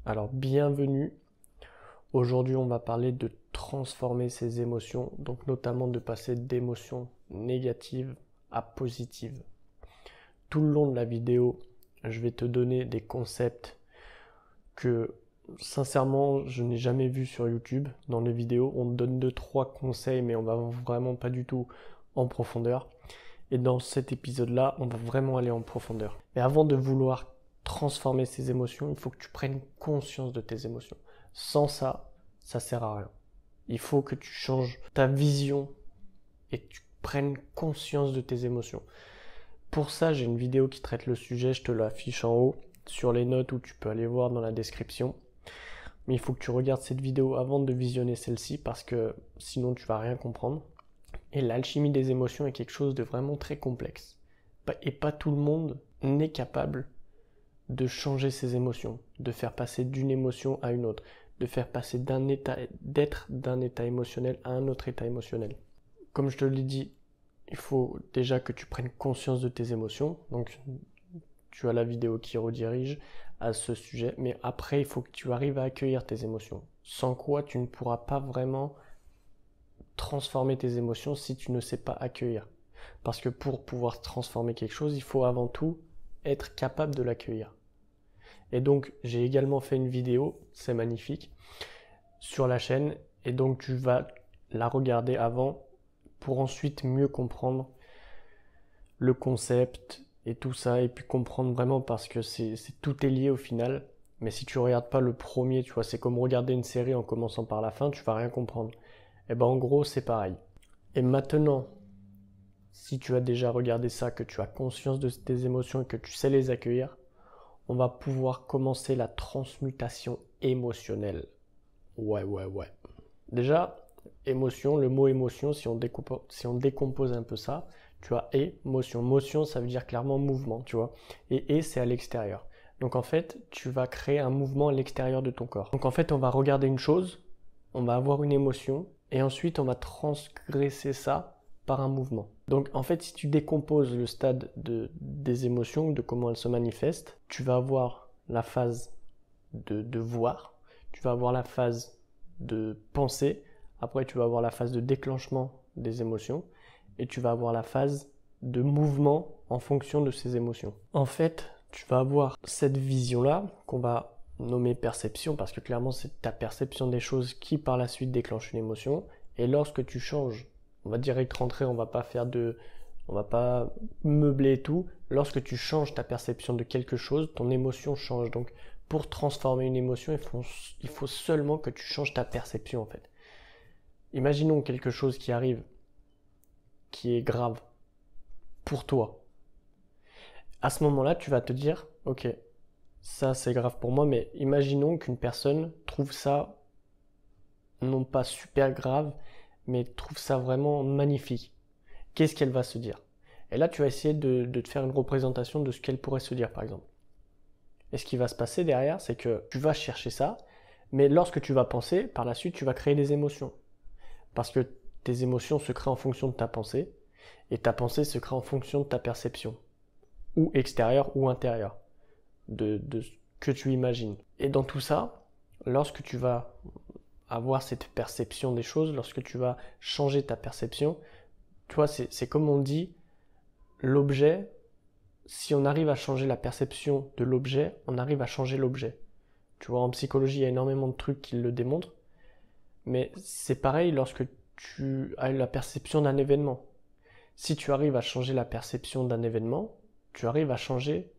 Alors bienvenue, aujourd'hui on va parler de transformer ses émotions, donc notamment de passer d'émotions négatives à positives. Tout le long de la vidéo, je vais te donner des concepts que sincèrement je n'ai jamais vus sur YouTube. Dans les vidéos, on te donne 2-3 conseils mais on va vraiment pas du tout en profondeur. Et dans cet épisode-là, on va vraiment aller en profondeur. Mais avant de vouloir transformer ces émotions, il faut que tu prennes conscience de tes émotions. Sans ça, ça sert à rien. Il faut que tu changes ta vision et que tu prennes conscience de tes émotions. Pour ça, j'ai une vidéo qui traite le sujet, je te l'affiche en haut sur les notes où tu peux aller voir dans la description. Mais il faut que tu regardes cette vidéo avant de visionner celle-ci parce que sinon tu vas rien comprendre. Et l'alchimie des émotions est quelque chose de vraiment très complexe. Et pas tout le monde n'est capable de changer ses émotions, de faire passer d'une émotion à une autre, de faire passer d'être d'un état émotionnel à un autre état émotionnel. Comme je te l'ai dit, il faut déjà que tu prennes conscience de tes émotions. Donc, tu as la vidéo qui redirige à ce sujet. Mais après, il faut que tu arrives à accueillir tes émotions. Sans quoi, tu ne pourras pas vraiment transformer tes émotions si tu ne sais pas accueillir. Parce que pour pouvoir transformer quelque chose, il faut avant tout être capable de l'accueillir. Et donc, j'ai également fait une vidéo, c'est magnifique, sur la chaîne. Et donc, tu vas la regarder avant pour ensuite mieux comprendre le concept et tout ça. Et puis comprendre vraiment parce que tout est lié au final. Mais si tu regardes pas le premier, tu vois, c'est comme regarder une série en commençant par la fin, tu vas rien comprendre. Et ben en gros, c'est pareil. Et maintenant, si tu as déjà regardé ça, que tu as conscience de tes émotions et que tu sais les accueillir, on va pouvoir commencer la transmutation émotionnelle. Ouais. Déjà, émotion, le mot émotion, si on décompose un peu ça, tu as émotion. Motion, ça veut dire clairement mouvement, tu vois. Et c'est à l'extérieur. Donc en fait, tu vas créer un mouvement à l'extérieur de ton corps. Donc en fait, on va regarder une chose, on va avoir une émotion, et ensuite on va transgresser ça par un mouvement. Donc en fait, si tu décomposes le stade des émotions, de comment elles se manifestent, tu vas avoir la phase de voir, tu vas avoir la phase de penser, après tu vas avoir la phase de déclenchement des émotions, et tu vas avoir la phase de mouvement en fonction de ces émotions. En fait, tu vas avoir cette vision-là qu'on va nommer perception, parce que clairement c'est ta perception des choses qui par la suite déclenche une émotion. Et lorsque tu changes, on va direct rentrer, on va pas meubler tout. Lorsque tu changes ta perception de quelque chose, ton émotion change. Donc pour transformer une émotion, il faut seulement que tu changes ta perception en fait. Imaginons quelque chose qui arrive, qui est grave pour toi. À ce moment-là, tu vas te dire, ok, ça c'est grave pour moi, mais imaginons qu'une personne trouve ça non pas super grave, mais trouve ça vraiment magnifique. Qu'est-ce qu'elle va se dire? Et là, tu vas essayer de te faire une représentation de ce qu'elle pourrait se dire, par exemple. Et ce qui va se passer derrière, c'est que tu vas chercher ça, mais lorsque tu vas penser, par la suite, tu vas créer des émotions. Parce que tes émotions se créent en fonction de ta pensée, et ta pensée se crée en fonction de ta perception, ou extérieure ou intérieure, de ce que tu imagines. Et dans tout ça, lorsque tu vas avoir cette perception des choses, lorsque tu vas changer ta perception, tu vois, c'est comme on dit, l'objet, si on arrive à changer la perception de l'objet, on arrive à changer l'objet. Tu vois, en psychologie, il y a énormément de trucs qui le démontrent, mais c'est pareil lorsque tu as la perception d'un événement. Si tu arrives à changer la perception d'un événement, tu arrives à changer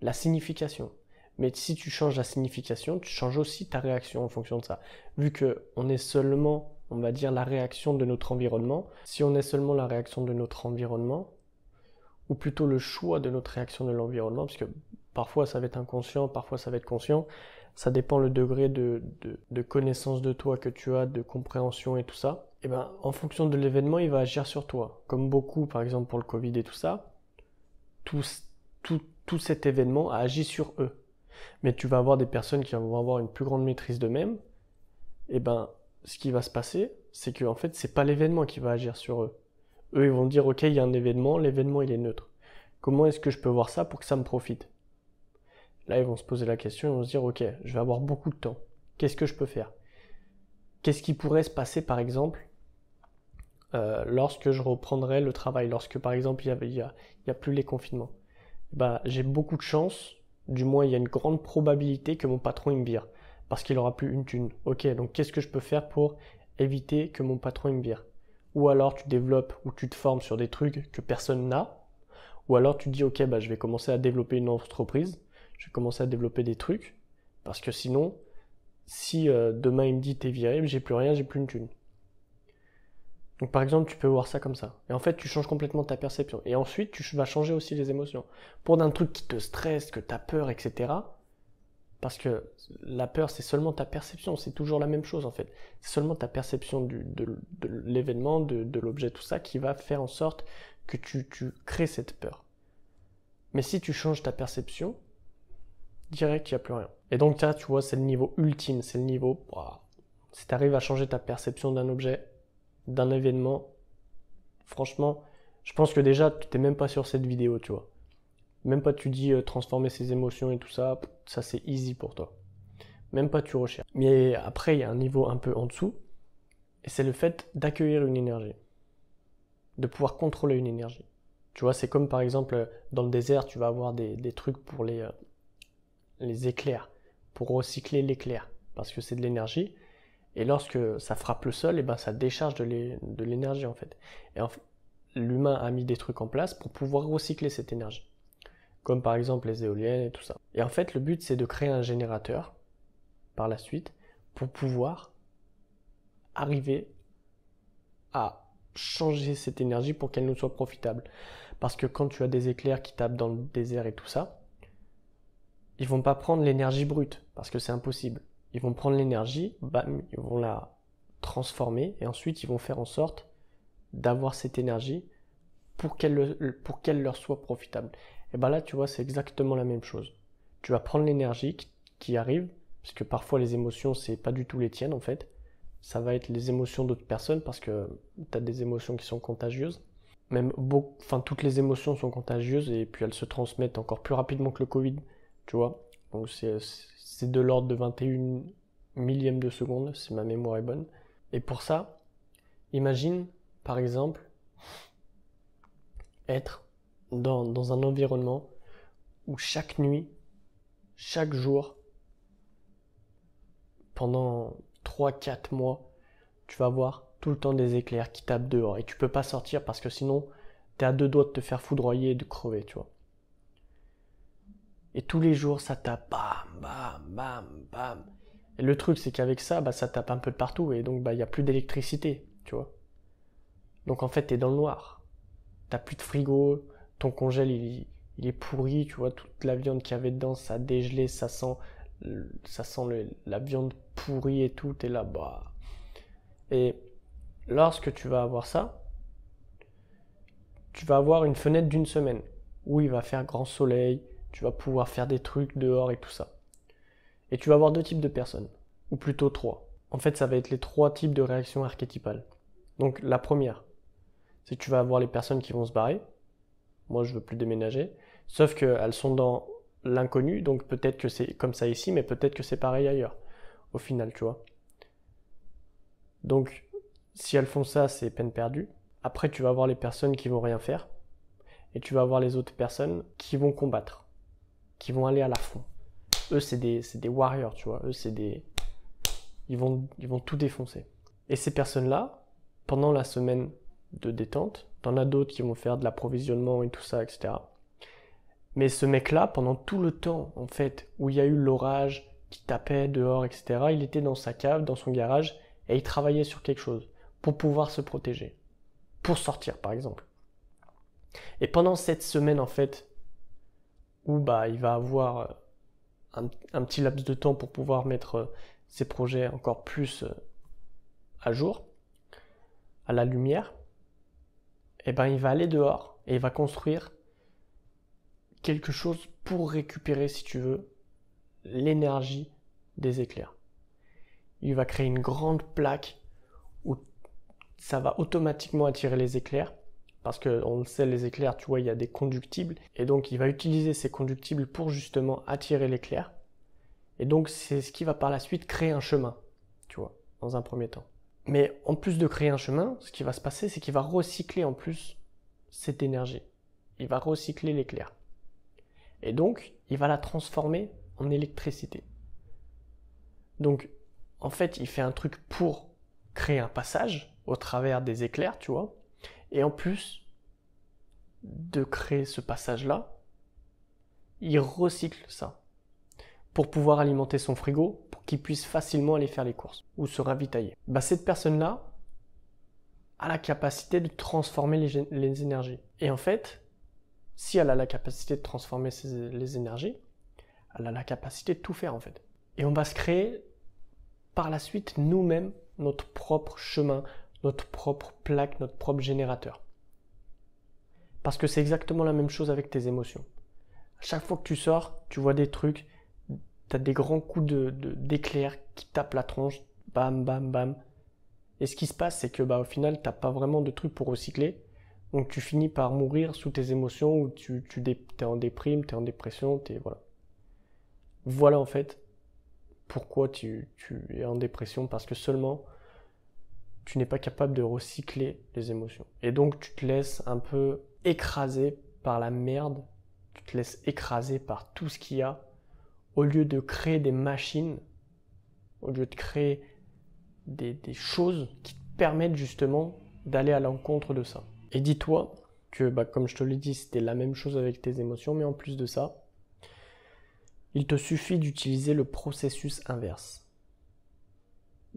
la signification. Mais si tu changes la signification, tu changes aussi ta réaction en fonction de ça. Vu que on est seulement, on va dire, la réaction de notre environnement, si on est seulement la réaction de notre environnement, ou plutôt le choix de notre réaction de l'environnement, parce que parfois ça va être inconscient, parfois ça va être conscient, ça dépend le degré de connaissance de toi que tu as, de compréhension et tout ça. Et ben, en fonction de l'événement, il va agir sur toi. Comme beaucoup, par exemple pour le Covid et tout ça, tout cet événement a agi sur eux. Mais tu vas avoir des personnes qui vont avoir une plus grande maîtrise d'eux-mêmes, et ben, ce qui va se passer, c'est que en fait, c'est pas l'événement qui va agir sur eux. Eux, ils vont dire, ok, il y a un événement, l'événement il est neutre. Comment est-ce que je peux voir ça pour que ça me profite? Là, ils vont se poser la question, ils vont se dire, ok, je vais avoir beaucoup de temps. Qu'est-ce que je peux faire? Qu'est-ce qui pourrait se passer, par exemple, lorsque je reprendrai le travail, lorsque, par exemple, il y a plus les confinements? Bah, j'ai beaucoup de chance, du moins, il y a une grande probabilité que mon patron il me vire, parce qu'il aura plus une thune. Ok, donc qu'est-ce que je peux faire pour éviter que mon patron il me vire? Ou alors tu développes ou tu te formes sur des trucs que personne n'a, ou alors tu te dis, ok, bah, je vais commencer à développer une entreprise, je vais commencer à développer des trucs, parce que sinon, si demain il me dit t'es viré, j'ai plus rien, j'ai plus une thune. Donc par exemple, tu peux voir ça comme ça. Et en fait, tu changes complètement ta perception. Et ensuite, tu vas changer aussi les émotions. Pour d'un truc qui te stresse, que tu as peur, etc. Parce que la peur, c'est seulement ta perception. C'est toujours la même chose en fait. C'est seulement ta perception de l'événement, de l'objet, tout ça, qui va faire en sorte que tu crées cette peur. Mais si tu changes ta perception, direct, il n'y a plus rien. Et donc là, tu vois, c'est le niveau ultime. C'est le niveau, wow. Si tu arrives à changer ta perception d'un objet, d'un événement, franchement, je pense que déjà, tu n'es même pas sur cette vidéo, tu vois. Même pas tu dis transformer ses émotions et tout ça, ça c'est easy pour toi. Même pas tu recherches. Mais après, il y a un niveau un peu en dessous, et c'est le fait d'accueillir une énergie. De pouvoir contrôler une énergie. Tu vois, c'est comme par exemple, dans le désert, tu vas avoir des trucs pour les éclairs, pour recycler l'éclair, parce que c'est de l'énergie. Et lorsque ça frappe le sol, et ben ça décharge de l'énergie en fait. Et l'humain a mis des trucs en place pour pouvoir recycler cette énergie. Comme par exemple les éoliennes et tout ça. Et en fait, le but c'est de créer un générateur par la suite pour pouvoir arriver à changer cette énergie pour qu'elle nous soit profitable. Parce que quand tu as des éclairs qui tapent dans le désert et tout ça, ils vont pas prendre l'énergie brute parce que c'est impossible. Ils vont prendre l'énergie, bam, ils vont la transformer et ensuite ils vont faire en sorte d'avoir cette énergie pour qu'elle leur soit profitable. Et ben là, tu vois, c'est exactement la même chose. Tu vas prendre l'énergie qui arrive, parce que parfois les émotions, c'est pas du tout les tiennes en fait. Ça va être les émotions d'autres personnes parce que tu as des émotions qui sont contagieuses. Même toutes les émotions sont contagieuses et puis elles se transmettent encore plus rapidement que le Covid, tu vois. Donc c'est de l'ordre de 21 millièmes de seconde, si ma mémoire est bonne. Et pour ça, imagine, par exemple, être dans un environnement où chaque nuit, chaque jour, pendant 3-4 mois, tu vas voir tout le temps des éclairs qui tapent dehors et tu peux pas sortir parce que sinon, t'es à deux doigts de te faire foudroyer et de crever, tu vois. Et tous les jours, ça tape, bam, bam, bam, bam. Et le truc, c'est qu'avec ça, bah, ça tape un peu de partout et donc, bah, il n'y a plus d'électricité, tu vois. Donc, en fait, t'es dans le noir. T'as plus de frigo, ton congèle, il est pourri, tu vois, toute la viande qu'il y avait dedans, ça a dégelé, ça sent la viande pourrie et tout, t'es là, bah. Et lorsque tu vas avoir ça, tu vas avoir une fenêtre d'une semaine où il va faire grand soleil, tu vas pouvoir faire des trucs dehors et tout ça. Et tu vas avoir deux types de personnes, ou plutôt trois. En fait, ça va être les trois types de réactions archétypales. Donc la première, c'est que tu vas avoir les personnes qui vont se barrer. Moi, je veux plus déménager. Sauf qu'elles sont dans l'inconnu, donc peut-être que c'est comme ça ici, mais peut-être que c'est pareil ailleurs, au final, tu vois. Donc, si elles font ça, c'est peine perdue. Après, tu vas avoir les personnes qui vont rien faire. Et tu vas avoir les autres personnes qui vont combattre, qui vont aller à la fond. Eux, c'est des warriors, tu vois. Eux, ils vont tout défoncer. Et ces personnes-là, pendant la semaine de détente, t'en as d'autres qui vont faire de l'approvisionnement et tout ça, etc. Mais ce mec-là, pendant tout le temps, en fait, où il y a eu l'orage, qui tapait dehors, etc., il était dans sa cave, dans son garage, et il travaillait sur quelque chose, pour pouvoir se protéger. Pour sortir, par exemple. Et pendant cette semaine, en fait, où bah, il va avoir un petit laps de temps pour pouvoir mettre ses projets encore plus à jour, à la lumière, et ben il va aller dehors et il va construire quelque chose pour récupérer, si tu veux, l'énergie des éclairs. Il va créer une grande plaque où ça va automatiquement attirer les éclairs Parce qu'on le sait, les éclairs, tu vois, il y a des conductibles. Et donc, il va utiliser ces conductibles pour justement attirer l'éclair. Et donc, c'est ce qui va par la suite créer un chemin, tu vois, dans un premier temps. Mais en plus de créer un chemin, ce qui va se passer, c'est qu'il va recycler en plus cette énergie. Il va recycler l'éclair. Et donc, il va la transformer en électricité. Donc, en fait, il fait un truc pour créer un passage au travers des éclairs, tu vois. Et en plus de créer ce passage-là, il recycle ça pour pouvoir alimenter son frigo, pour qu'il puisse facilement aller faire les courses ou se ravitailler. Bah, cette personne-là a la capacité de transformer les énergies. Et en fait, si elle a la capacité de transformer les énergies, elle a la capacité de tout faire en fait. Et on va se créer par la suite nous-mêmes notre propre chemin, notre propre plaque, notre propre générateur. Parce que c'est exactement la même chose avec tes émotions. À chaque fois que tu sors, tu vois des trucs, tu as des grands coups d'éclair qui tapent la tronche, bam, bam, bam. Et ce qui se passe, c'est que au final, tu n'as pas vraiment de trucs pour recycler. Donc tu finis par mourir sous tes émotions, ou tu es en déprime, tu es en dépression, voilà. Voilà en fait pourquoi tu es en dépression, parce que seulement tu n'es pas capable de recycler les émotions. Et donc tu te laisses un peu écraser par la merde, tu te laisses écraser par tout ce qu'il y a, au lieu de créer des machines, au lieu de créer des choses qui te permettent justement d'aller à l'encontre de ça. Et dis-toi que, comme je te l'ai dit, c'était la même chose avec tes émotions, mais en plus de ça, il te suffit d'utiliser le processus inverse,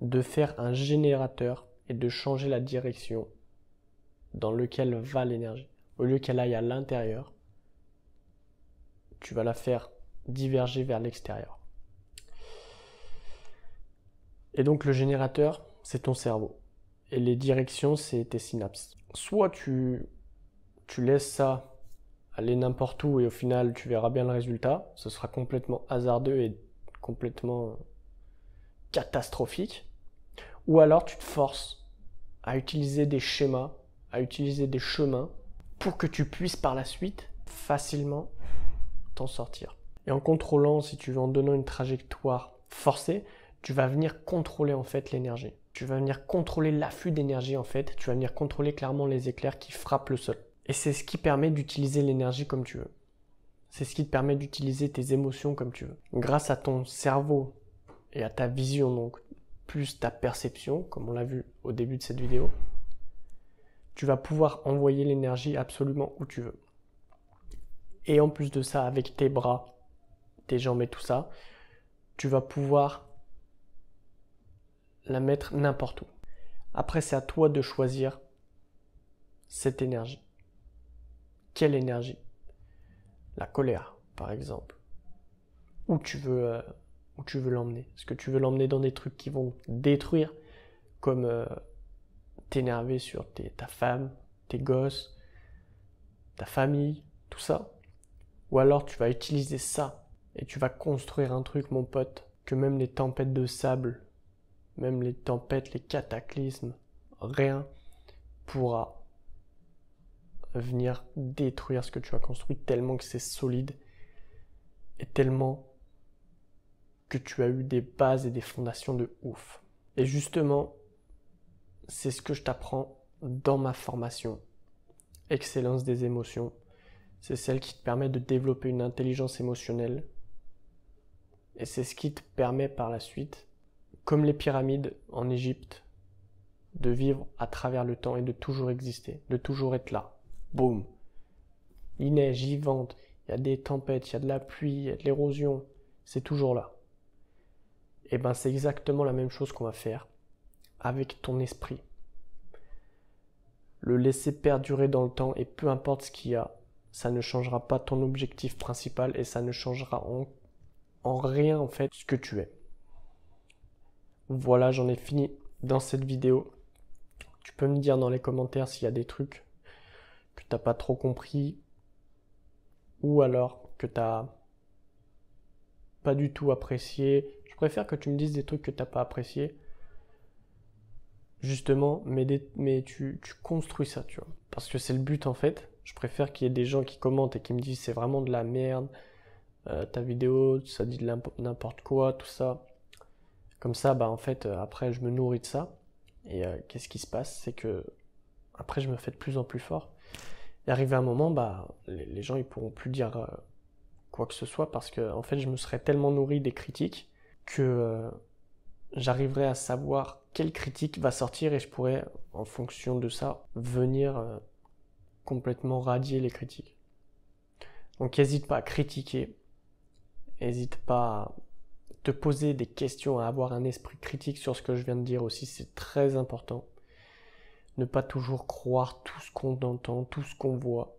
de faire un générateur et de changer la direction dans laquelle va l'énergie. Au lieu qu'elle aille à l'intérieur, tu vas la faire diverger vers l'extérieur. Et donc le générateur, c'est ton cerveau. Et les directions, c'est tes synapses. Soit tu laisses ça aller n'importe où et au final tu verras bien le résultat. Ce sera complètement hasardeux et complètement catastrophique. Ou alors tu te forces à utiliser des schémas, à utiliser des chemins pour que tu puisses par la suite facilement t'en sortir. Et en contrôlant, si tu veux, en donnant une trajectoire forcée, tu vas venir contrôler en fait l'énergie. Tu vas venir contrôler l'afflux d'énergie en fait. Tu vas venir contrôler clairement les éclairs qui frappent le sol. Et c'est ce qui permet d'utiliser l'énergie comme tu veux. C'est ce qui te permet d'utiliser tes émotions comme tu veux. Grâce à ton cerveau et à ta vision, donc plus ta perception, comme on l'a vu au début de cette vidéo, tu vas pouvoir envoyer l'énergie absolument où tu veux. Et en plus de ça, avec tes bras, tes jambes et tout ça, tu vas pouvoir la mettre n'importe où. Après, c'est à toi de choisir cette énergie. Quelle énergie? La colère, par exemple. Où tu veux l'emmener? Est-ce que tu veux l'emmener dans des trucs qui vont détruire, comme t'énerver sur ta femme, tes gosses, ta famille, tout ça? Ou alors tu vas utiliser ça et tu vas construire un truc, mon pote, que même les tempêtes de sable, même les tempêtes, les cataclysmes, rien pourra venir détruire ce que tu as construit, tellement que c'est solide et tellement que tu as eu des bases et des fondations de ouf. Et justement, c'est ce que je t'apprends dans ma formation Excellence des émotions. C'est celle qui te permet de développer une intelligence émotionnelle. Et c'est ce qui te permet par la suite, comme les pyramides en Égypte, de vivre à travers le temps et de toujours exister, de toujours être là. Boum. Il neige, il vente, il y a des tempêtes, il y a de la pluie, il y a de l'érosion. C'est toujours là. Et c'est exactement la même chose qu'on va faire avec ton esprit. Le laisser perdurer dans le temps et peu importe ce qu'il y a, ça ne changera pas ton objectif principal et ça ne changera en rien en fait ce que tu es. Voilà, j'en ai fini dans cette vidéo. Tu peux me dire dans les commentaires s'il y a des trucs que tu n'as pas trop compris ou alors que tu n'as pas du tout apprécié. Je préfère que tu me dises des trucs que tu n'as pas apprécié justement, mais tu construis ça, tu vois. Parce que c'est le but en fait. Je préfère qu'il y ait des gens qui commentent et qui me disent c'est vraiment de la merde, ta vidéo, ça dit de n'importe quoi, tout ça. Comme ça, bah en fait, après je me nourris de ça. Et qu'est-ce qui se passe? C'est que après je me fais de plus en plus fort. Et arrivé à un moment, bah les gens ils pourront plus dire quoi que ce soit parce que en fait je me serais tellement nourri des critiques que j'arriverai à savoir quelle critique va sortir et je pourrais, en fonction de ça, venir complètement radier les critiques. Donc n'hésite pas à critiquer, n'hésite pas à te poser des questions, à avoir un esprit critique sur ce que je viens de dire aussi, c'est très important. Ne pas toujours croire tout ce qu'on entend, tout ce qu'on voit.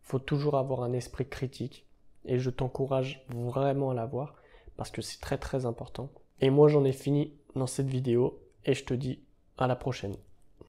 Il faut toujours avoir un esprit critique et je t'encourage vraiment à l'avoir parce que c'est très très important. Et moi j'en ai fini dans cette vidéo et je te dis à la prochaine.